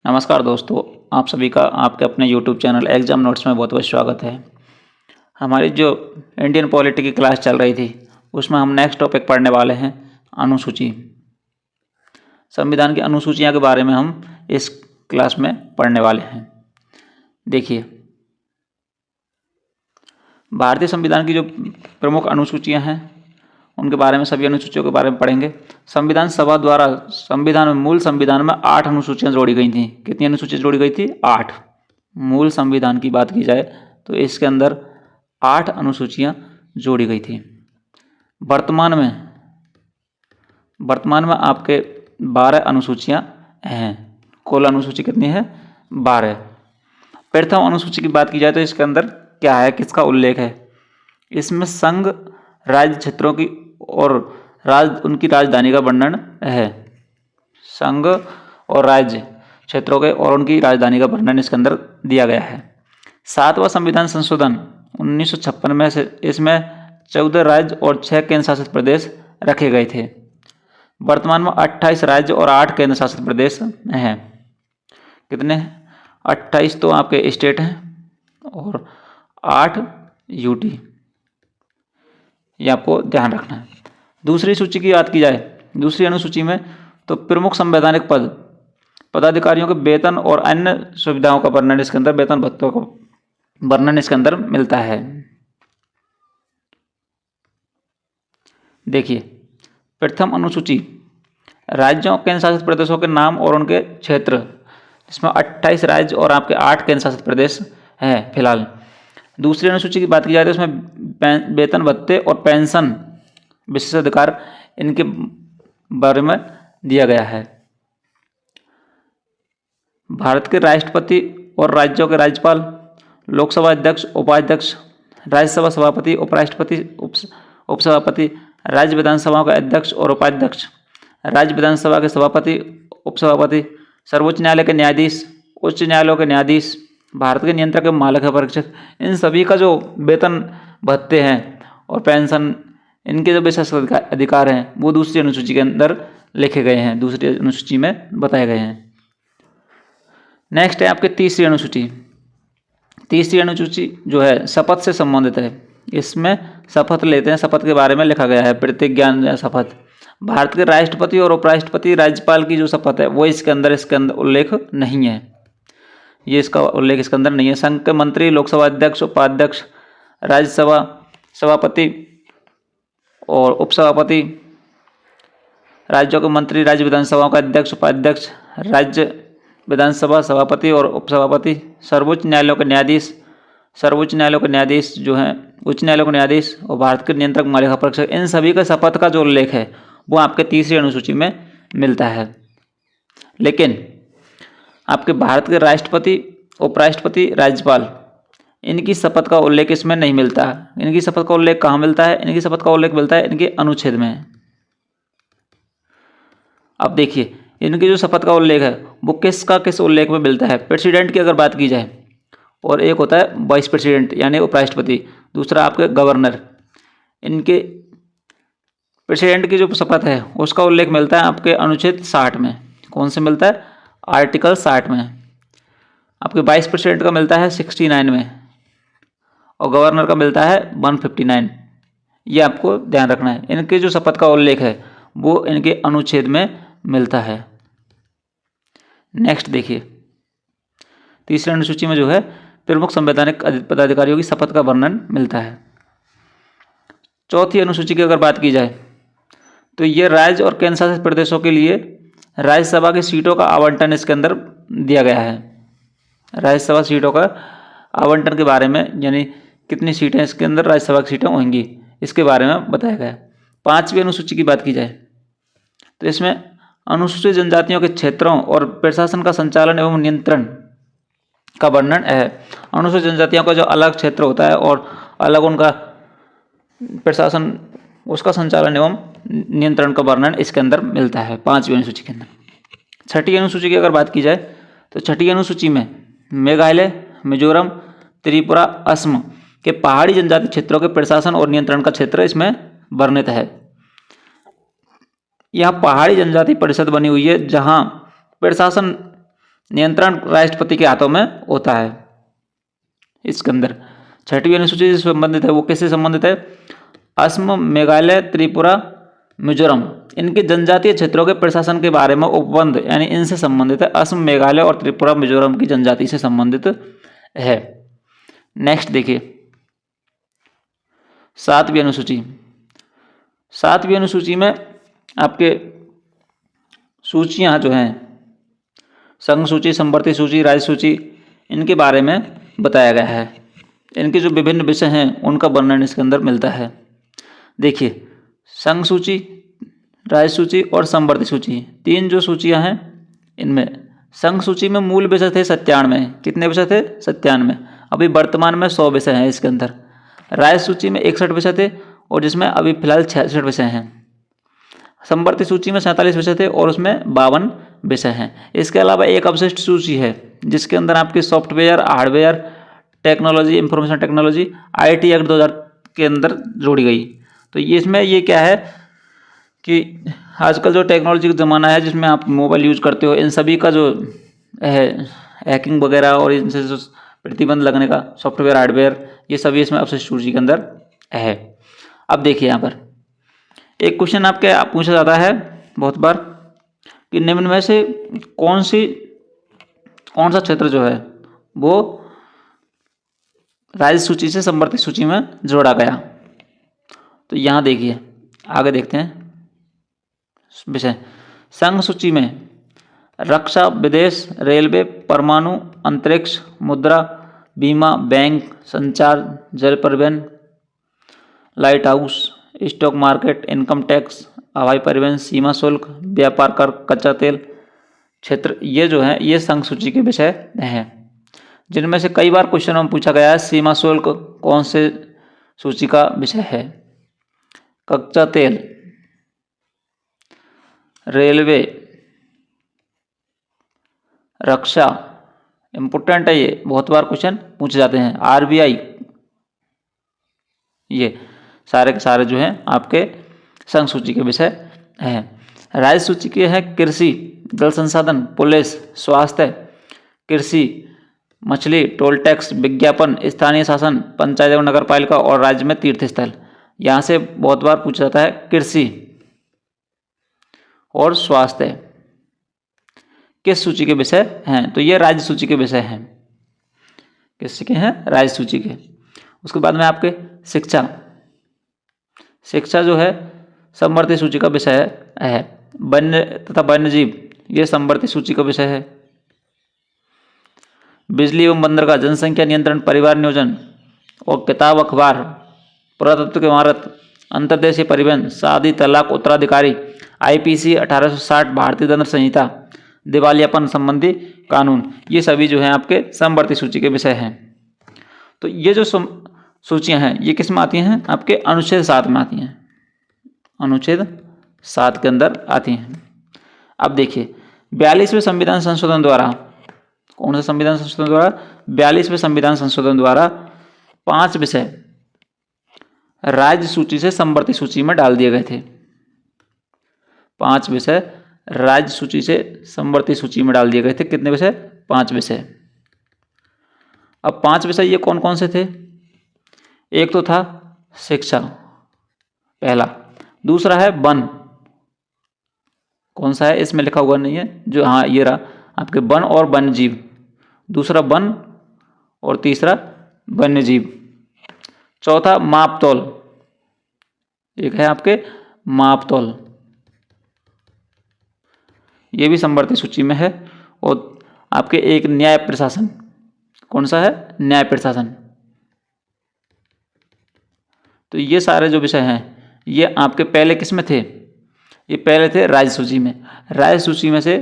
नमस्कार दोस्तों, आप सभी का आपके अपने यूट्यूब चैनल एग्जाम नोट्स में बहुत बहुत स्वागत है। हमारी जो इंडियन पॉलिटी की क्लास चल रही थी उसमें हम नेक्स्ट टॉपिक पढ़ने वाले हैं अनुसूची। संविधान की अनुसूचियां के बारे में हम इस क्लास में पढ़ने वाले हैं। देखिए, भारतीय संविधान की जो प्रमुख अनुसूचियां हैं उनके बारे में, सभी अनुसूचियों के बारे में पढ़ेंगे। संविधान सभा द्वारा मूल संविधान में 8 अनुसूचियां जोड़ी गई थी। कितनी अनुसूचियां जोड़ी गई थी? 8। मूल संविधान की बात की जाए तो इसके अंदर 8 अनुसूचियां जोड़ी गई थी। वर्तमान में आपके 12 अनुसूचियां हैं। कुल अनुसूची कितनी है? 12। प्रथम अनुसूची की बात की जाए तो इसके अंदर क्या है, किसका उल्लेख है? इसमें संघ राज्य क्षेत्रों की और उनकी राजधानी का वर्णन है। संघ और राज्य क्षेत्रों के और उनकी राजधानी का वर्णन इसके अंदर दिया गया है। 7वां संविधान संशोधन 1956 में से इसमें 14 राज्य और 6 केंद्र शासित प्रदेश रखे गए थे। वर्तमान में 28 राज्य और 8 केंद्र शासित प्रदेश हैं। कितने? 28 तो आपके स्टेट हैं और 8 यूटी। ये आपको ध्यान रखना है। दूसरी सूची की बात की जाए, दूसरी अनुसूची में तो प्रमुख संवैधानिक पदाधिकारियों के वेतन और अन्य सुविधाओं का वर्णन इसके अंदर, वेतन भत्तों का वर्णन इसके अंदर मिलता है। देखिए, प्रथम अनुसूची राज्यों केंद्र शासित प्रदेशों के नाम और उनके क्षेत्र, जिसमें 28 राज्य और आपके 8 केंद्र शासित प्रदेश हैं फिलहाल। दूसरी अनुसूची की बात की जाए तो इसमें वेतन भत्ते और पेंशन विशेषाधिकार इनके बारे में दिया गया है। भारत के राष्ट्रपति और राज्यों के राज्यपाल, लोकसभा अध्यक्ष, उपाध्यक्ष, राज्यसभा सभापति, उपराष्ट्रपति, उपसभापति, राज्य विधानसभाओं के अध्यक्ष और उपाध्यक्ष, राज्य विधानसभा के सभापति, उपसभापति, सर्वोच्च न्यायालय के न्यायाधीश, उच्च न्यायालयों के न्यायाधीश, भारत के नियंत्रक एवं मालिक परीक्षक, इन सभी का जो वेतन भत्ते हैं और पेंशन, इनके जो विशेष अधिकार हैं वो दूसरी अनुसूची के अंदर लिखे गए हैं, दूसरी अनुसूची में बताए गए हैं। नेक्स्ट है आपके तीसरी अनुसूची। तीसरी अनुसूची जो है शपथ से संबंधित है। इसमें शपथ लेते हैं, शपथ के बारे में लिखा गया है, प्रतिज्ञा या शपथ। भारत के राष्ट्रपति और उपराष्ट्रपति, राज्यपाल की जो शपथ है वो इसके अंदर उल्लेख नहीं है। ये इसका उल्लेख इसके अंदर नहीं है। संघ के मंत्री, लोकसभा अध्यक्ष, उपाध्यक्ष, राज्यसभा सभापति और उपसभापति, राज्यों के मंत्री, राज्य विधानसभाओं का अध्यक्ष, उपाध्यक्ष, राज्य विधानसभा सभापति और उपसभापति, सर्वोच्च न्यायालयों के न्यायाधीश, जो हैं उच्च न्यायालयों के न्यायाधीश और भारत के नियंत्रक मालिका परीक्षक, इन सभी का शपथ का जो उल्लेख है वो आपके तीसरी अनुसूची में मिलता है। लेकिन आपके भारत के राष्ट्रपति, उपराष्ट्रपति, राज्यपाल, इनकी शपथ का उल्लेख इसमें नहीं मिलता। इनकी शपथ का उल्लेख कहाँ मिलता है? इनकी शपथ का उल्लेख मिलता है इनके अनुच्छेद में। अब देखिए, इनकी जो शपथ का उल्लेख है वो किस उल्लेख में मिलता है? प्रेसिडेंट की अगर बात की जाए, और एक होता है वाइस प्रेसिडेंट यानी उपराष्ट्रपति, दूसरा आपके गवर्नर। इनके प्रेसिडेंट की जो शपथ है उसका उल्लेख मिलता है आपके अनुच्छेद 60 में। कौन से मिलता है? आर्टिकल 60 में। आपके वाइस प्रेसिडेंट का मिलता है 69 में और गवर्नर का मिलता है 159। ये आपको ध्यान रखना है। इनके जो शपथ का उल्लेख है वो इनके अनुच्छेद में मिलता है। नेक्स्ट देखिए, तीसरी अनुसूची में जो है प्रमुख संवैधानिक पदाधिकारियों की शपथ का वर्णन मिलता है। चौथी अनुसूची की अगर बात की जाए तो ये राज्य और केंद्र शासित प्रदेशों के लिए राज्यसभा की सीटों का आवंटन इसके अंदर दिया गया है। राज्यसभा सीटों का आवंटन के बारे में, यानी कितनी सीटें इसके अंदर राज्यसभा की सीटें होंगी, इसके बारे में बताया गया है। पांचवी अनुसूची की बात की जाए तो इसमें अनुसूचित जनजातियों के क्षेत्रों और प्रशासन का संचालन एवं नियंत्रण का वर्णन है। अनुसूचित जनजातियों का जो अलग क्षेत्र होता है और अलग उनका प्रशासन, उसका संचालन एवं नियंत्रण का वर्णन इसके अंदर मिलता है पांचवी अनुसूची के अंदर। छठी अनुसूची की अगर बात की जाए तो छठी अनुसूची में मेघालय, मिजोरम, त्रिपुरा, असम के पहाड़ी जनजाति क्षेत्रों के प्रशासन और नियंत्रण का क्षेत्र इसमें वर्णित है। यहाँ पहाड़ी जनजाति परिषद बनी हुई है जहाँ प्रशासन नियंत्रण राष्ट्रपति के हाथों में होता है इसके अंदर। 6वीं अनुसूची से संबंधित है, वो किससे संबंधित है? असम, मेघालय, त्रिपुरा, मिजोरम, इनके जनजातीय क्षेत्रों के प्रशासन के बारे में उपबंध यानी इनसे संबंधित है। असम, मेघालय और त्रिपुरा, मिजोरम की जनजाति से संबंधित है। नेक्स्ट देखिए 7वीं अनुसूची। 7वीं अनुसूची में आपके सूचियां जो हैं, संघ सूची, संवर्ती सूची, राज्य सूची, इनके बारे में बताया गया है। इनके जो विभिन्न विषय हैं उनका वर्णन इसके अंदर मिलता है। देखिए संघ सूची, राज्य सूची और संवर्ती सूची, 3 जो सूचियां हैं इनमें संघ सूची में मूल विषय थे 97। कितने विषय थे? 97। अभी वर्तमान में 100 विषय हैं इसके अंदर। राज्य सूची में 61 विषय थे और जिसमें अभी फिलहाल 66 विषय हैं। संवर्ती सूची में 47 विषय थे और उसमें 52 विषय हैं। इसके अलावा एक अवशिष्ट सूची है जिसके अंदर आपके software, hardware, technology, information technology, IT act 2000 के अंदर जोड़ी गई। तो ये इसमें ये क्या है कि आजकल जो टेक्नोलॉजी का ज़माना है जिसमें आप मोबाइल यूज करते हो, इन सभी का जो है हैकिंग वगैरह और इनसे जो प्रतिबंध लगने का सॉफ्टवेयर, हार्डवेयर, ये सभी इसमें अवशिष्ट सूची के अंदर है। अब देखिए यहाँ पर एक क्वेश्चन आपके पूछा जाता है बहुत बार कि निम्न में से कौन सा क्षेत्र जो है वो राज्य सूची से संवर्ती सूची में जोड़ा गया। तो यहाँ देखिए आगे देखते हैं विषय। संघ सूची में रक्षा, विदेश, रेलवे, परमाणु, अंतरिक्ष, मुद्रा, बीमा, बैंक, संचार, जल परिवहन, light house, stock market, income tax, हवाई परिवहन, सीमा शुल्क, व्यापार कर, कच्चा तेल क्षेत्र, ये जो है ये संघ सूची के विषय हैं, जिनमें से कई बार क्वेश्चन में पूछा गया है सीमा शुल्क कौन से सूची का विषय है? कच्चा तेल, रेलवे, रक्षा, इम्पोर्टेंट है ये, बहुत बार क्वेश्चन पूछे जाते हैं। RBI, ये सारे के सारे जो हैं आपके संघ सूची के विषय हैं। राज्य सूची के हैं कृषि, जल संसाधन, पुलिस, स्वास्थ्य, कृषि, मछली, टोल टैक्स, विज्ञापन, स्थानीय शासन, पंचायत एवं नगर पालिका और राज्य में तीर्थ स्थल। यहाँ से बहुत बार पूछा जाता है कृषि और स्वास्थ्य किस सूची के विषय हैं? तो ये राज्य सूची के विषय हैं। किस के हैं? राज्य सूची के। उसके बाद में आपके शिक्षा, शिक्षा जो है संवर्ती सूची का विषय है। वन्य तथा वन्यजीव, ये संवर्ती सूची का विषय है। बिजली एवं बंदरगाह, जनसंख्या नियंत्रण, परिवार नियोजन और किताब, अखबार, पुरातत्व की इमारत, अंतर्देशीय परिवहन, शादी, तलाक, उत्तराधिकारी, IPC 1860, भारतीय दंड संहिता, दिवालियापन संबंधी कानून, ये सभी जो हैं आपके संवर्ती सूची के विषय हैं। तो ये जो सूचियां हैं ये किस में आती हैं? आपके अनुच्छेद 7 में आती हैं। अनुच्छेद 7 के अंदर आती हैं। अब देखिए 42वें संविधान संशोधन द्वारा, कौन सा संविधान संशोधन द्वारा? 42वें संविधान संशोधन द्वारा 5 विषय राज्य सूची से संवर्ती सूची में डाल दिए गए थे। 5 विषय राज्य सूची से संवर्ती सूची में डाल दिए गए थे। कितने विषय? 5 विषय। अब 5 विषय ये कौन कौन से थे? एक तो था शिक्षा, पहला। दूसरा है वन, कौन सा है? इसमें लिखा हुआ नहीं है जो, हाँ ये रहा आपके वन और वन्यजीव। दूसरा वन और तीसरा वन्यजीव। चौथा मापतौल, एक है आपके मापतौल, ये भी संवर्ती सूची में है। और आपके एक न्याय प्रशासन, कौन सा है? न्याय प्रशासन। तो ये सारे जो विषय हैं ये आपके पहले किस में थे? ये पहले थे राज्य सूची में। राज्य सूची में से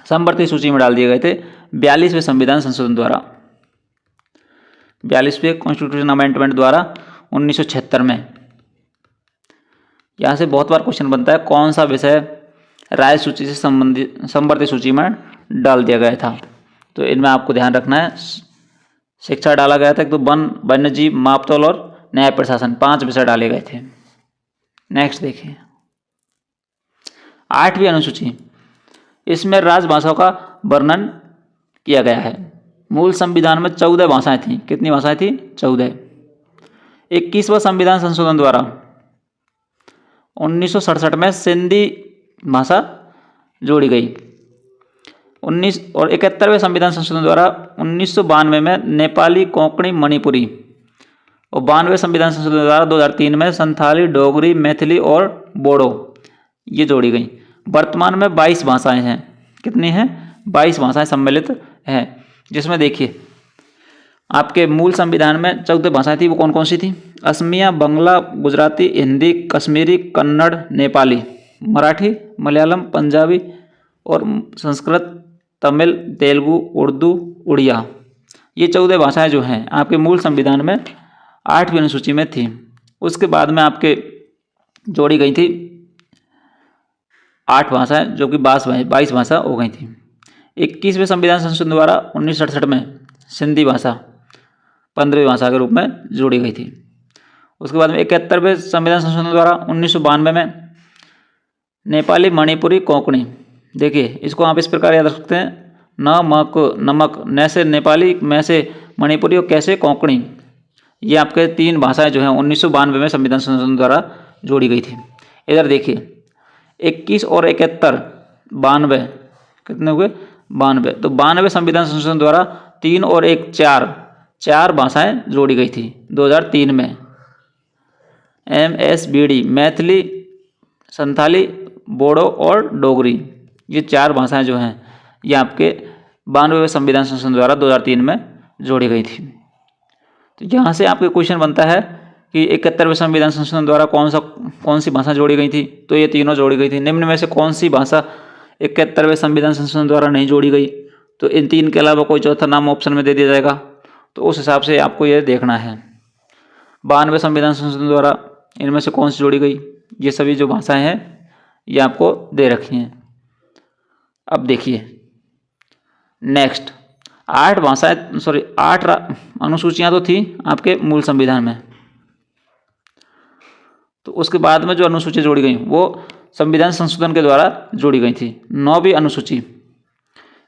संवर्ती सूची में डाल दिए गए थे 42वें संविधान संशोधन द्वारा, 42वें कॉन्स्टिट्यूशन अमेंडमेंट द्वारा 1976 में। यहाँ से बहुत बार क्वेश्चन बनता है कौन सा विषय राज्य सूची से संबंधित संवर्ती सूची में डाल दिया गया था। तो इनमें आपको ध्यान रखना है, शिक्षा डाला गया था, एक तो वन, वन्यजीव, मापतौल और न्याय प्रशासन, 5 विषय डाले गए थे। नेक्स्ट देखिए 8वीं अनुसूची, इसमें राजभाषाओं का वर्णन किया गया है। मूल संविधान में 14 भाषाएं थीं। कितनी भाषाएं थीं? 14। 21वां संविधान संशोधन द्वारा 1967 में सिंधी भाषा जोड़ी गई। 71वें संविधान संशोधन द्वारा 1992 में नेपाली, कोंकणी, मणिपुरी, और 92वें संविधान संशोधन द्वारा 2003 में संथाली, डोगरी, मैथिली और बोडो ये जोड़ी गई। वर्तमान में 22 भाषाएं हैं। कितनी हैं? 22 भाषाएं सम्मिलित हैं। जिसमें देखिए आपके मूल संविधान में 14 भाषाएं थी, वो कौन कौन सी थी? असमिया, बंगला, गुजराती, हिंदी, कश्मीरी, कन्नड़, नेपाली, मराठी, मलयालम, पंजाबी और संस्कृत, तमिल, तेलुगु, उर्दू, उड़िया। ये 14 भाषाएं जो हैं आपके मूल संविधान में 8वीं अनुसूची में थी। उसके बाद में आपके जोड़ी गई थी 8 भाषाएं, जो कि 22 भाषा हो गई थी। 21वें संविधान संशोधन द्वारा 1967 में सिंधी भाषा 15वीं भाषा के रूप में जोड़ी गई थी। उसके बाद में 71वें संविधान संशोधन द्वारा 1992 में नेपाली, मणिपुरी, कोंकणी। देखिए इसको आप इस प्रकार याद रख सकते हैं, न, मक, नमक, न से नेपाली, मैं से मणिपुरी और कैसे कोंकणी। ये आपके 3 भाषाएं जो हैं 1992 में संविधान संशोधन द्वारा जोड़ी गई थी। इधर देखिए 21 और 71 92, कितने हुए? 92। तो 92 संविधान संशोधन द्वारा 3 और 1 4 भाषाएं जोड़ी गई थी 2003 में। MSBD मैथिली, संथाली, बोडो और डोगरी, ये 4 भाषाएं जो हैं ये आपके 92वें संविधान संशोधन द्वारा 2003 में जोड़ी गई थी। तो यहाँ से आपके क्वेश्चन बनता है कि 71वें संविधान संशोधन द्वारा कौन सी भाषा जोड़ी गई थी? तो ये तीनों जोड़ी गई थी। निम्न में से कौन सी भाषा 71वें संविधान संशोधन द्वारा नहीं जोड़ी गई? तो इन 3 के अलावा कोई चौथा नाम ऑप्शन में दे दिया जाएगा। तो उस हिसाब से आपको ये देखना है। 92वें संविधान संशोधन द्वारा इनमें से कौन सी जोड़ी गई? ये सभी जो भाषाएं हैं ये आपको दे रखी हैं। अब देखिए नेक्स्ट 8 अनुसूचियां तो थी आपके मूल संविधान में। तो उसके बाद में जो अनुसूची जोड़ी गई वो संविधान संशोधन के द्वारा जोड़ी गई थी। 9वीं अनुसूची,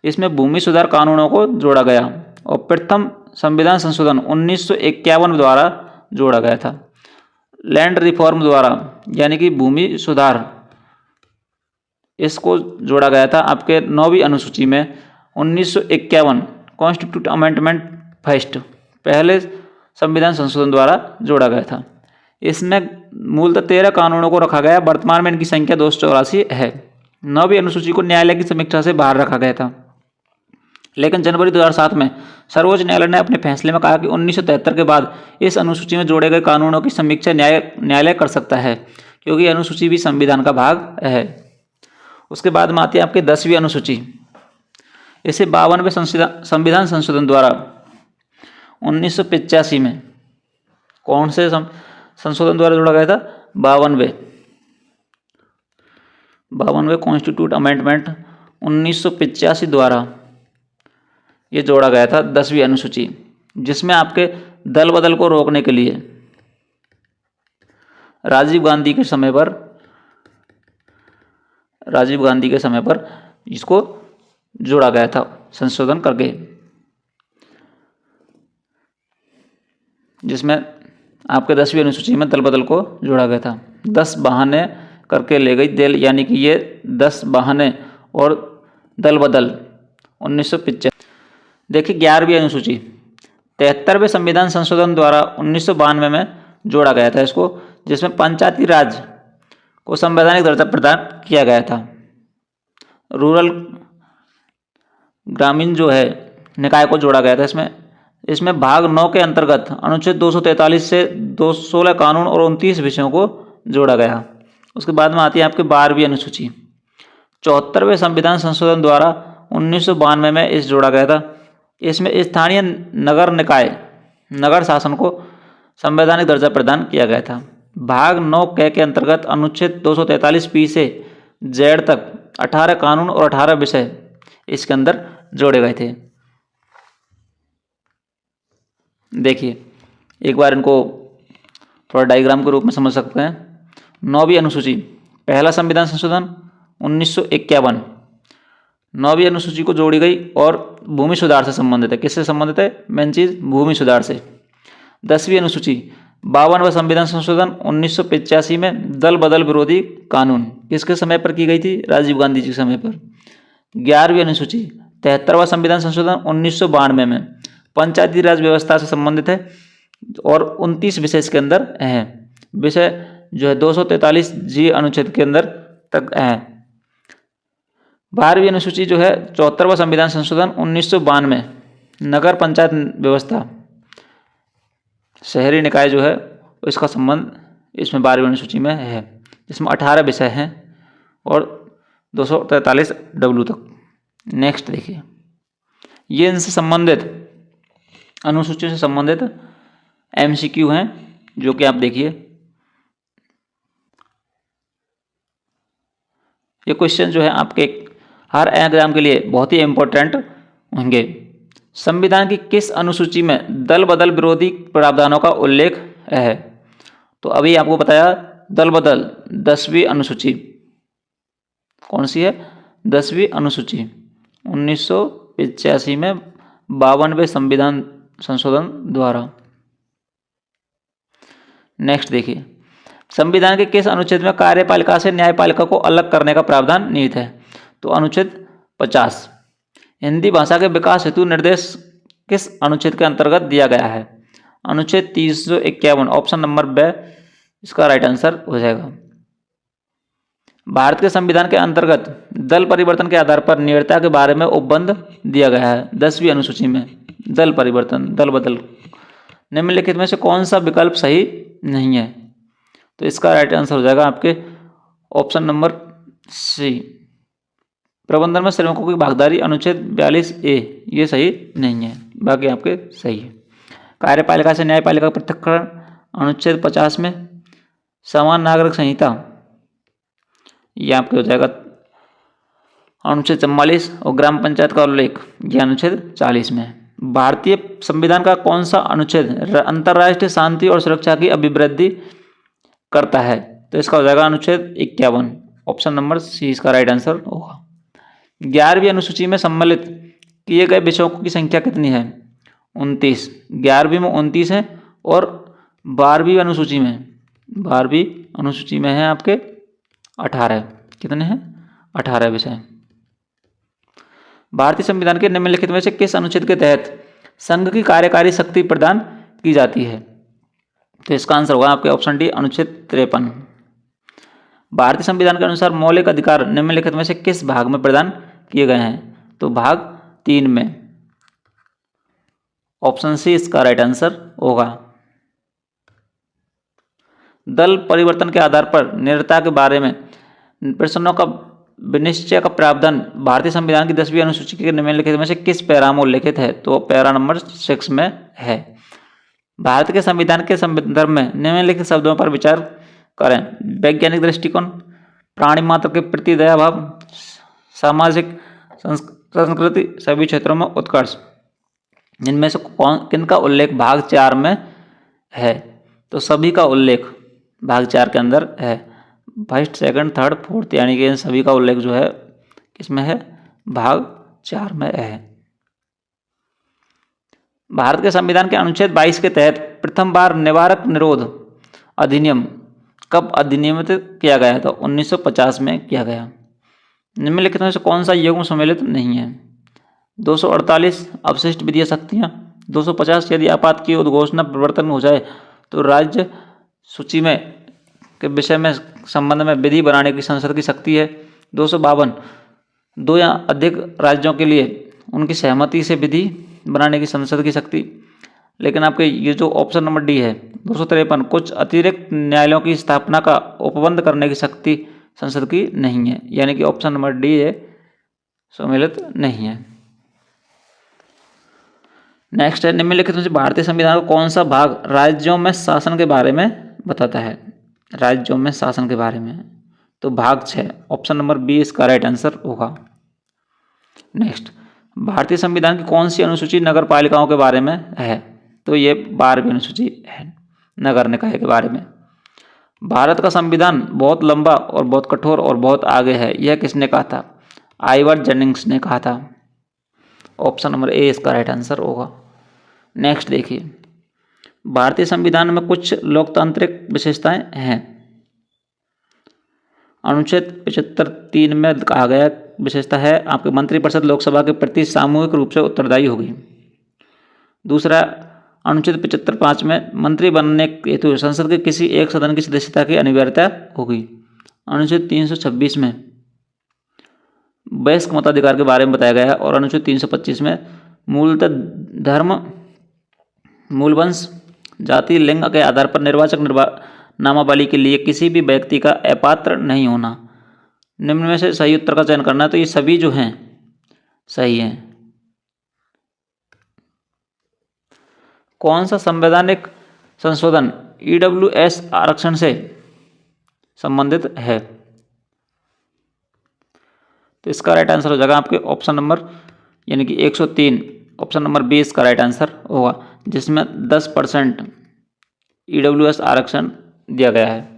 इसमें भूमि सुधार कानूनों को जोड़ा गया और प्रथम संविधान संशोधन 1951 द्वारा जोड़ा गया था। लैंड रिफॉर्म द्वारा यानी कि भूमि सुधार, इसको जोड़ा गया था आपके 9वीं अनुसूची में 1951 कॉन्स्टिट्यूट अमेंडमेंट फर्स्ट, पहले संविधान संशोधन द्वारा जोड़ा गया था। इसमें मूलतः 13 कानूनों को रखा गया। वर्तमान में इनकी संख्या 284 है। 9वीं अनुसूची को न्यायालय की समीक्षा से बाहर रखा गया था, लेकिन जनवरी 2007 में सर्वोच्च न्यायालय ने अपने फैसले में कहा कि 1973 के बाद इस अनुसूची में जोड़े गए कानूनों की समीक्षा न्यायालय कर सकता है, क्योंकि अनुसूची भी संविधान का भाग है। उसके बाद में आती है आपकी 10वीं अनुसूची। इसे 52वें संविधान संशोधन द्वारा 1985 में कौन से संशोधन द्वारा जोड़ा गया था? 52वें कॉन्स्टिट्यूट अमेंडमेंट 1985 द्वारा ये जोड़ा गया था 10वीं अनुसूची, जिसमें आपके दल बदल को रोकने के लिए राजीव गांधी के समय पर इसको जोड़ा गया था संशोधन करके, जिसमें आपके 10वीं अनुसूची में दल बदल को जोड़ा गया था। 10 बहाने करके ले गई दल, यानी कि ये 10 बहाने और दल बदल 1985। देखिए 11वीं अनुसूची 73वें संविधान संशोधन द्वारा 1992 में जोड़ा गया था इसको, जिसमें पंचायती राज को संवैधानिक दर्जा प्रदान किया गया था। रूरल ग्रामीण जो है निकाय को जोड़ा गया था इसमें भाग 9 के अंतर्गत अनुच्छेद 243 से 216 कानून और 29 विषयों को जोड़ा गया। उसके बाद में आती है आपके 12वीं अनुसूची। 74वें संविधान संशोधन द्वारा 1992 में इस जोड़ा गया था। इसमें स्थानीय नगर निकाय नगर शासन को संवैधानिक दर्जा प्रदान किया गया था। भाग 9 के अंतर्गत अनुच्छेद 243 पी से जेड तक 18 कानून और 18 विषय इसके अंदर जोड़े गए थे। देखिए एक बार इनको थोड़ा डायग्राम के रूप में समझ सकते हैं। 9वीं अनुसूची, पहला संविधान संशोधन 1951, 9वीं अनुसूची को जोड़ी गई और भूमि सुधार से संबंधित है। किससे संबंधित है? मेन चीज भूमि सुधार से। 10वीं अनुसूची 52वां संविधान संशोधन 1985 में दल बदल विरोधी कानून किसके समय पर की गई थी? राजीव गांधी जी के समय पर। 11वीं अनुसूची 73वां संविधान संशोधन 1992 में पंचायती राज व्यवस्था से संबंधित है और 29 विषय इसके अंदर है। विषय जो है 243 जी अनुच्छेद के अंदर तक है। 12वीं अनुसूची जो है 74वां संविधान संशोधन 1992 नगर पंचायत व्यवस्था शहरी निकाय जो है इसका संबंध इसमें 12वीं अनुसूची में है, जिसमें 18 विषय हैं और 243 डब्ल्यू तक। नेक्स्ट देखिए, ये इनसे संबंधित अनुसूचियों से संबंधित MCQ हैं जो कि आप देखिए। ये क्वेश्चन जो है आपके हर एग्जाम के लिए बहुत ही इम्पोर्टेंट होंगे। संविधान की किस अनुसूची में दल बदल विरोधी प्रावधानों का उल्लेख है? तो अभी आपको बताया दल बदल 10वीं अनुसूची। कौन सी है? 10वीं अनुसूची 1985 में 52वें संविधान संशोधन द्वारा। नेक्स्ट देखिए, संविधान के किस अनुच्छेद में कार्यपालिका से न्यायपालिका को अलग करने का प्रावधान निहित है? तो अनुच्छेद 50। हिंदी भाषा के विकास हेतु निर्देश किस अनुच्छेद के अंतर्गत दिया गया है? अनुच्छेद 351। ऑप्शन नंबर ब इसका राइट आंसर हो जाएगा। भारत के संविधान के अंतर्गत दल परिवर्तन के आधार पर नियरता के बारे में उपबंध दिया गया है 10वीं अनुसूची में। दल परिवर्तन, दल बदल, निम्नलिखित में से कौन सा विकल्प सही नहीं है? तो इसका राइट आंसर हो जाएगा आपके ऑप्शन नंबर सी, प्रबंधन में श्रमिकों की भागीदारी, अनुच्छेद 42A, ये सही नहीं है, बाकी आपके सही है। कार्यपालिका से न्यायपालिका का पृथक्करण, अनुच्छेद 50 में। समान नागरिक संहिता, ये आपके हो जाएगा अनुच्छेद 44, और ग्राम पंचायत का उल्लेख, यह अनुच्छेद 40 में। भारतीय संविधान का कौन सा अनुच्छेद अंतर्राष्ट्रीय शांति और सुरक्षा की अभिवृद्धि करता है? तो इसका हो जाएगा अनुच्छेद 51। ऑप्शन नंबर सी इसका राइट आंसर होगा। 11वीं अनुसूची में सम्मिलित किए गए विषयों की संख्या कितनी है? 29। 11वीं में 29 है और 12वीं अनुसूची में है आपके 18। कितने हैं? 18 विषय। भारतीय संविधान के निम्नलिखित में से किस अनुच्छेद के तहत संघ की कार्यकारी शक्ति प्रदान की जाती है? तो इसका आंसर होगा आपके ऑप्शन डी, अनुच्छेद 53। भारतीय संविधान के अनुसार मौलिक अधिकार निम्नलिखित में से किस भाग में प्रदान किए गए हैं? तो भाग 3 में। ऑप्शन सी इसका राइट आंसर होगा। दल परिवर्तन के आधार पर निरता के बारे में प्रश्नों का विनिश्चय का प्रावधान भारतीय संविधान की 10वीं अनुसूची के निम्नलिखित में से किस पैरा में उल्लेखित है? तो पैरा नंबर 6 में है। भारत के संविधान के संदर्भ में निम्नलिखित शब्दों पर विचार करें। वैज्ञानिक दृष्टिकोण, प्राणी मात्र के प्रति दया भाव, सामाजिक संस्कृति, सभी क्षेत्रों में उत्कर्ष। इनमें से किनका उल्लेख भाग 4 में है? तो सभी का उल्लेख भाग 4 के अंदर है। फर्स्ट, सेकंड, थर्ड, फोर्थ, यानी कि इन सभी का उल्लेख जो है किसमें है? भाग 4 में है। भारत के संविधान के अनुच्छेद 22 के तहत प्रथम बार निवारक निरोध अधिनियम कब अधिनियमित किया गया? तो 1950 में किया गया। निम्नलिखित में से कौन सा युग्म सम्मिलित नहीं है? 248 अवशिष्ट विधीय शक्तियाँ, 250 यदि आपात की उद्घोषणा परिवर्तन हो जाए तो राज्य सूची में के विषय में संबंध में विधि बनाने की संसद की शक्ति है, 252 दो या अधिक राज्यों के लिए उनकी सहमति से विधि बनाने की संसद की शक्ति। लेकिन आपके ये जो ऑप्शन नंबर डी है 253 कुछ अतिरिक्त न्यायालयों की स्थापना का उपबंध करने की शक्ति संसद की नहीं है, यानी कि ऑप्शन नंबर डी है सम्मिलित नहीं है। नेक्स्ट है, निम्नलिखित में से भारतीय संविधान का कौन सा भाग राज्यों में शासन के बारे में बताता है? राज्यों में शासन के बारे में, तो भाग 6, ऑप्शन नंबर बी इसका राइट आंसर होगा। नेक्स्ट, भारतीय संविधान की कौन सी अनुसूची नगर पालिकाओं के बारे में है? तो ये 12वीं अनुसूची है नगर निकाय के बारे में। भारत का संविधान बहुत लंबा और बहुत कठोर और बहुत आगे है, यह किसने कहा था? आइवर जेनिंग्स ने कहा था। ऑप्शन नंबर ए इसका राइट आंसर होगा। नेक्स्ट देखिए, भारतीय संविधान में कुछ लोकतांत्रिक विशेषताएं हैं। अनुच्छेद 75(3) में कहा गया विशेषता है आपके मंत्रिपरिषद लोकसभा के प्रति सामूहिक रूप से उत्तरदायी होगी। दूसरा, अनुच्छेद 75(5) में मंत्री बनने हेतु संसद के किसी एक सदन की सदस्यता की अनिवार्यता होगी। अनुच्छेद 326 में वयस्क मताधिकार के बारे में बताया गया है और अनुच्छेद 325 में मूलतः धर्म, मूलवंश, जाति, लिंग के आधार पर निर्वाचक नामावली के लिए किसी भी व्यक्ति का अपात्र नहीं होना। निम्न में से सही उत्तर का चयन करना है, तो ये सभी जो हैं सही हैं। कौन सा संवैधानिक संशोधन ईडब्ल्यूएस आरक्षण से संबंधित है? तो इसका राइट आंसर हो जाएगा आपके ऑप्शन नंबर यानी कि 103, ऑप्शन नंबर 20 का राइट आंसर होगा, जिसमें 10% ईडब्ल्यूएस आरक्षण दिया गया है।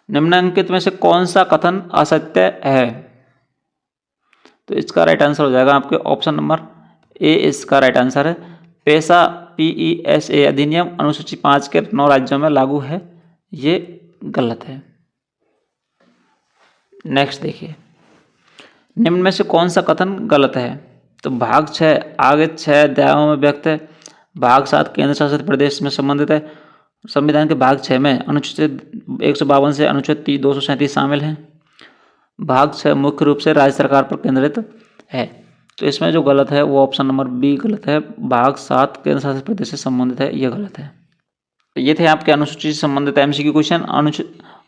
निम्नलिखित में से कौन सा कथन असत्य है? तो इसका राइट आंसर हो जाएगा आपके ऑप्शन नंबर ए इसका राइट आंसर है। पेशा PESA अधिनियम अनुसूची 5 के 9 राज्यों में लागू है, ये गलत है। नेक्स्ट देखिए, निम्न में से कौन सा कथन गलत है? तो भाग 6 आगे 6 अध्यायों में व्यक्त है। भाग 7 केंद्र शासित प्रदेश में संबंधित है। संविधान के भाग 6 में अनुच्छेद 152 से अनुच्छेद 237 शामिल हैं। भाग 6 मुख्य रूप से राज्य सरकार पर केंद्रित है। तो इसमें जो गलत है वो ऑप्शन नंबर बी गलत है। भाग 7 केंद्र शासित प्रदेश से संबंधित है, ये गलत है। तो ये थे आपके अनुसूची से संबंधित MCQ क्वेश्चन।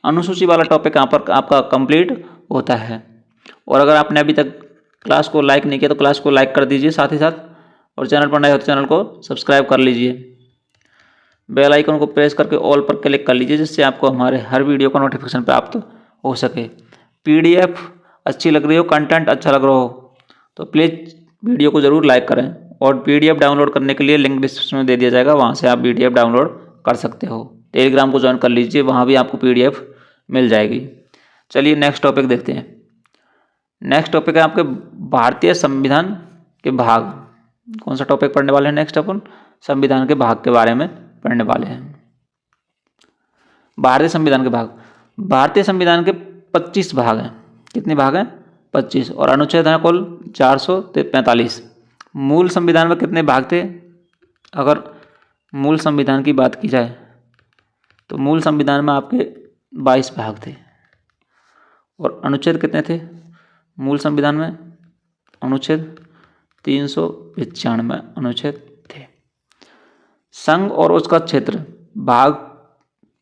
अनुसूची वाला टॉपिक यहाँ पर आपका कंप्लीट होता है। और अगर आपने अभी तक क्लास को लाइक नहीं किया तो क्लास को लाइक कर दीजिए साथ ही साथ, और चैनल पर नए हो तो चैनल को सब्सक्राइब कर लीजिए। बेल आइकन को प्रेस करके ऑल पर क्लिक कर लीजिए, जिससे आपको हमारे हर वीडियो का नोटिफिकेशन प्राप्त हो सके। PDF अच्छी लग रही हो, कंटेंट अच्छा लग रहा हो तो प्लीज़ वीडियो को ज़रूर लाइक करें। और PDF डाउनलोड करने के लिए लिंक डिस्क्रिप्शन में दे दिया जाएगा, वहाँ से आप PDF डाउनलोड कर सकते हो। टेलीग्राम को ज्वाइन कर लीजिए, वहाँ भी आपको PDF मिल जाएगी। चलिए नेक्स्ट टॉपिक देखते हैं। नेक्स्ट टॉपिक है आपके भारतीय संविधान के भाग। कौन सा टॉपिक पढ़ने वाले हैं नेक्स्ट? अपन संविधान के भाग के बारे में पढ़ने वाले हैं। भारतीय संविधान के भाग। भारतीय संविधान के 25 भाग हैं। कितने भाग हैं? 25। और अनुच्छेद हैं कुल 445। मूल संविधान में कितने भाग थे? अगर मूल संविधान की बात की जाए तो मूल संविधान में आपके 22 भाग थे। और अनुच्छेद कितने थे मूल संविधान में? अनुच्छेद 395 अनुच्छेद थे। संघ और उसका क्षेत्र भाग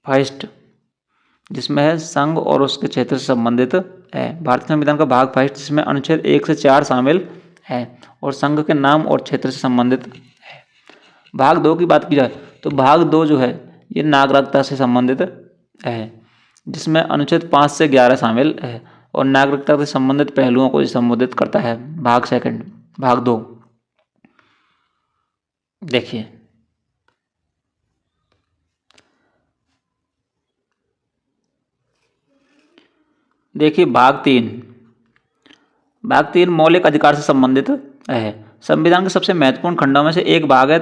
फर्स्ट, जिसमें है संघ और उसके क्षेत्र से संबंधित है। भारतीय संविधान का भाग फर्स्ट, जिसमें अनुच्छेद 1 से 4 शामिल है और संघ के नाम और क्षेत्र से संबंधित है। भाग 2 की बात की जाए तो भाग 2 जो है ये नागरिकता से संबंधित है, जिसमें अनुच्छेद 5 से 11 शामिल है और नागरिकता से संबंधित पहलुओं को संबोधित करता है। भाग सेकंड, भाग 2 देखिए। देखिए भाग 3। भाग 3 मौलिक अधिकार से संबंधित है। संविधान के सबसे महत्वपूर्ण खंडों में से एक भाग है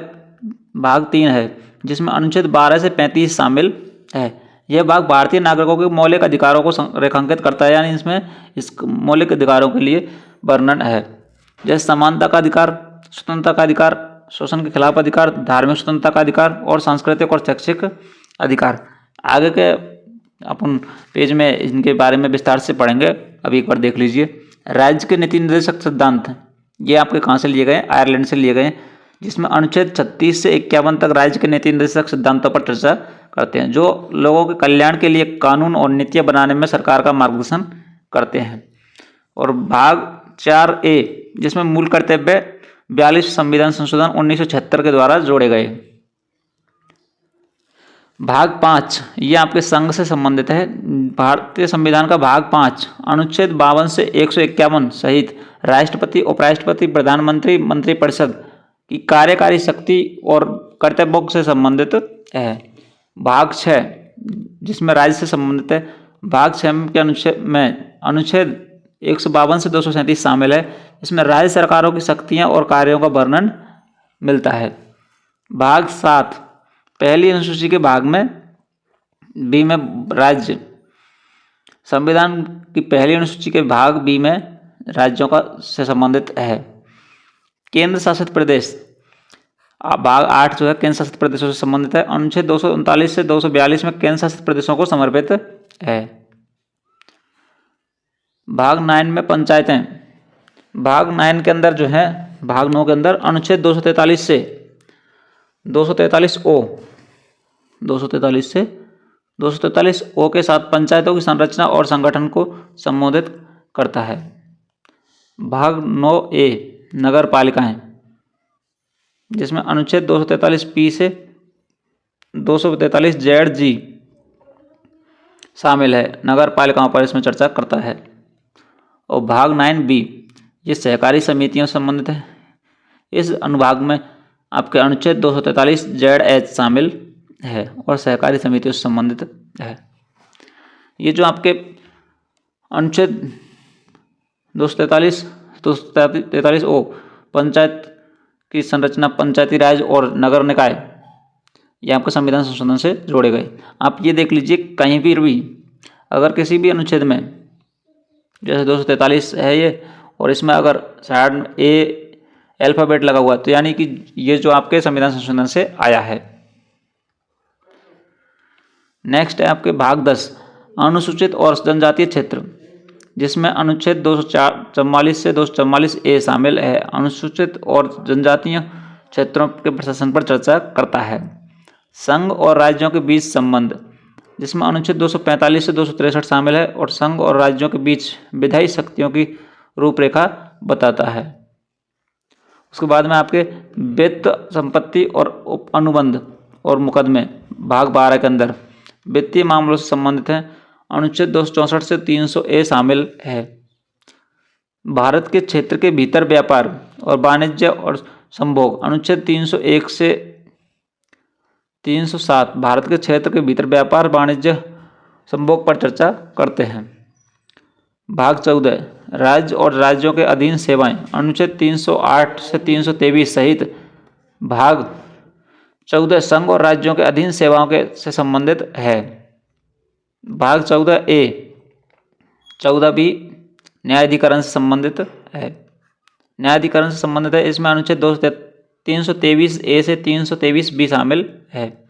भाग 3 है, जिसमें अनुच्छेद 12 से 35 शामिल है। यह भाग भारतीय नागरिकों के मौलिक अधिकारों को रेखांकित करता है, यानी इसमें इस मौलिक अधिकारों के लिए वर्णन है, जैसे समानता का अधिकार, स्वतंत्रता का अधिकार, शोषण के खिलाफ अधिकार, धार्मिक स्वतंत्रता का अधिकार और सांस्कृतिक और शैक्षिक अधिकार। आगे के अपन पेज में इनके बारे में विस्तार से पढ़ेंगे, अभी एक बार देख लीजिए। राज्य के नीति निर्देशक सिद्धांत, ये आपके कहाँ से लिए गए? आयरलैंड से लिए गए, जिसमें अनुच्छेद 36 से 51 तक राज्य के नीति निर्देशक सिद्धांतों पर चर्चा करते हैं, जो लोगों के कल्याण के लिए कानून और नीतियाँ बनाने में सरकार का मार्गदर्शन करते हैं। और भाग 4A, जिसमें मूल कर्तव्य 42 संविधान संशोधन 1976 के द्वारा जोड़े गए। भाग 5 ये आपके संघ से संबंधित है। भारतीय संविधान का भाग 5 अनुच्छेद 52 से 151 सहित राष्ट्रपति, उपराष्ट्रपति, प्रधानमंत्री, मंत्रिपरिषद की कार्यकारी शक्ति और कर्तव्यों से संबंधित है। भाग 6 जिसमें राज्य से संबंधित है। भाग 6 के अनुच्छेद 152 से 237 शामिल है। इसमें राज्य सरकारों की शक्तियां और कार्यों का वर्णन मिलता है। भाग 7 पहली अनुसूची के भाग में बी में राज्य, संविधान की पहली अनुसूची के भाग बी में राज्यों का से संबंधित है। केंद्र शासित प्रदेश भाग 8 जो है केंद्र शासित प्रदेशों से संबंधित है। अनुच्छेद 239 से 242 में केंद्र शासित प्रदेशों को समर्पित है। भाग 9 में पंचायतें, भाग 9 के अंदर जो है भाग 9 के अंदर अनुच्छेद 243 से 243 ओ 243 से 243 ओ के साथ पंचायतों की संरचना और संगठन को संबोधित करता है। भाग 9 ए नगर पालिकाएं, जिसमें अनुच्छेद 243 पी से 243 जेड जी शामिल है, नगर पालिकाओं पर इसमें चर्चा करता है। और भाग 9 बी ये सहकारी समितियों से संबंधित है। इस अनुभाग में आपके अनुच्छेद 243 जेड एच शामिल है और सहकारी समितियों से संबंधित है। ये जो आपके अनुच्छेद 243 ओ पंचायत की संरचना, पंचायती राज और नगर निकाय, ये आपके संविधान संशोधन से जोड़े गए। आप ये देख लीजिए कहीं भी अगर किसी भी अनुच्छेद में जैसे 243 है ये और इसमें अगर साइड में ए अल्फाबेट लगा हुआ तो यानी कि ये जो आपके संविधान संशोधन से आया है। नेक्स्ट है आपके भाग 10 अनुसूचित और जनजातीय क्षेत्र, जिसमें अनुच्छेद 244 से 244 ए शामिल है। अनुसूचित और जनजातीय क्षेत्रों के प्रशासन पर चर्चा करता है। संघ और राज्यों के बीच संबंध, जिसमें अनुच्छेद 245 से 263 शामिल है और संघ और राज्यों के बीच विधायी शक्तियों की रूपरेखा बताता है। उसके बाद में आपके वित्त, संपत्ति और अनुबंध और मुकदमे भाग 12 के अंदर वित्तीय मामलों से संबंधित हैं। अनुच्छेद 264 से 300 ए शामिल है। भारत के क्षेत्र के भीतर व्यापार और वाणिज्य और संभोग, अनुच्छेद 301 से 307 भारत के क्षेत्र के भीतर व्यापार वाणिज्य संभोग पर चर्चा करते हैं। भाग 14 राज्य और राज्यों के अधीन सेवाएं, अनुच्छेद 308 से 323 सहित भाग 14 संघ और राज्यों के अधीन सेवाओं के से संबंधित है। भाग 14 ए 14 बी न्यायाधिकरण से संबंधित है। न्यायाधिकरण से संबंधित है, इसमें अनुच्छेद 323 ए से 323 बी शामिल है।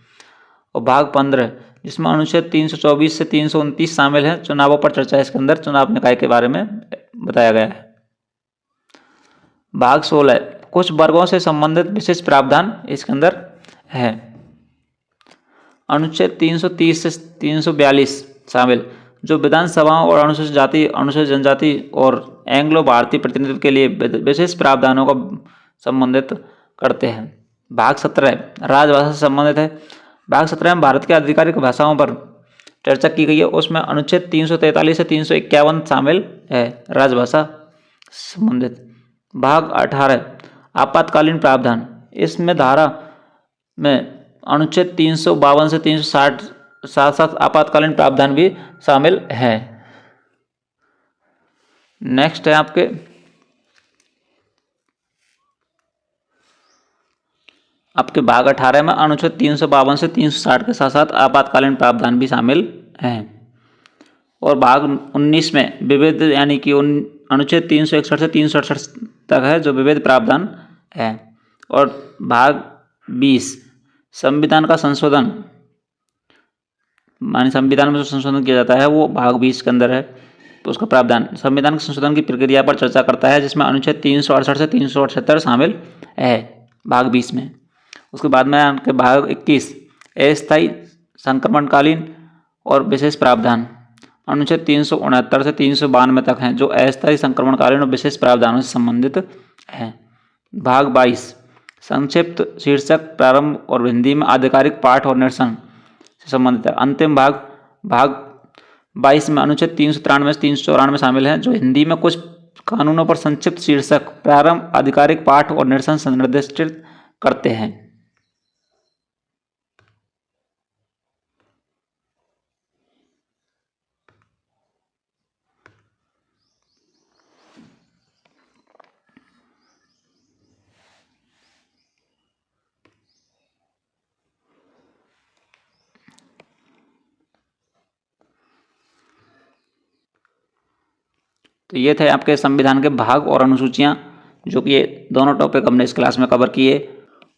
और भाग 15 जिसमें अनुच्छेद 324 से 329 शामिल है, चुनावों पर चर्चा है। इसके अंदर चुनाव निकाय के बारे में बताया गया है। भाग 16 कुछ वर्गों से संबंधित विशेष प्रावधान इसके अंदर है। अनुच्छेद 330 से 342 शामिल, जो विधानसभाओं और अनुसूचित जाति, अनुसूचित जनजाति और एंग्लो भारतीय प्रतिनिधित्व के लिए विशेष प्रावधानों को संबंधित करते हैं। भाग 17 राजभाषा से संबंधित है। भाग 17 में भारत की आधिकारिक भाषाओं पर चर्चा की गई है। उसमें अनुच्छेद 343 से 351 शामिल है, राजभाषा से संबंधित। भाग 18 आपातकालीन प्रावधान, इसमें धारा में अनुच्छेद 352 से 360 साथ साथ आपातकालीन प्रावधान भी शामिल है। नेक्स्ट है आपके भाग 18 में अनुच्छेद 352 से 360 के साथ साथ आपातकालीन प्रावधान भी शामिल हैं। और भाग 19 में विविध यानी कि अनुच्छेद 361 से 368 तक है, जो विविध प्रावधान है। और भाग 20 संविधान का संशोधन, माने संविधान में जो संशोधन किया जाता है वो भाग 20 के अंदर है। तो उसका प्रावधान संविधान के संशोधन की प्रक्रिया पर चर्चा करता है, जिसमें अनुच्छेद 368 से 378 शामिल है भाग 20 में। उसके बाद में आपके भाग 21 अस्थायी संक्रमणकालीन और विशेष प्रावधान, अनुच्छेद 369 से 392 तक हैं, जो अस्थायी संक्रमणकालीन और विशेष प्रावधानों से संबंधित हैं। भाग 22 संक्षिप्त शीर्षक, प्रारंभ और हिंदी में आधिकारिक पाठ और निरसन से संबंधित है। अंतिम भाग 22 में अनुच्छेद 393 से 394 शामिल हैं, जो हिंदी में कुछ कानूनों पर संक्षिप्त शीर्षक, प्रारंभ, आधिकारिक पाठ और निरसन निर्दिष्ट करते हैं। तो ये थे आपके संविधान के भाग और अनुसूचियाँ, जो कि ये दोनों टॉपिक हमने इस क्लास में कवर किए।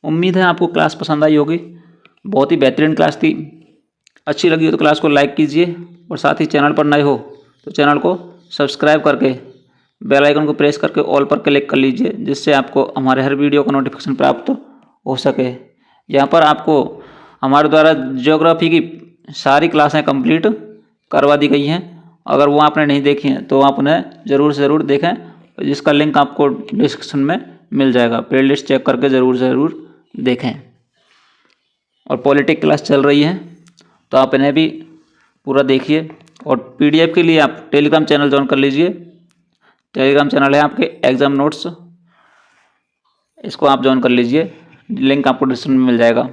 उम्मीद है आपको क्लास पसंद आई होगी। बहुत ही बेहतरीन क्लास थी। अच्छी लगी हो तो क्लास को लाइक कीजिए और साथ ही चैनल पर नए हो तो चैनल को सब्सक्राइब करके बेल आइकन को प्रेस करके ऑल पर क्लिक कर लीजिए, जिससे आपको हमारे हर वीडियो का नोटिफिकेशन प्राप्त हो सके। यहाँ पर आपको हमारे द्वारा ज्योग्राफी की सारी क्लासें कंप्लीट करवा दी गई हैं। अगर वो आपने नहीं देखी हैं तो आप उन्हें ज़रूर से ज़रूर देखें, जिसका लिंक आपको डिस्क्रिप्शन में मिल जाएगा। प्लेलिस्ट चेक करके ज़रूर देखें। और पॉलिटिक क्लास चल रही है तो आप इन्हें भी पूरा देखिए। और पीडीएफ के लिए आप टेलीग्राम चैनल ज्वाइन कर लीजिए। टेलीग्राम चैनल है आपके एग्ज़ाम नोट्स, इसको आप ज्वाइन कर लीजिए। लिंक आपको डिस्क्रिप्शन में मिल जाएगा।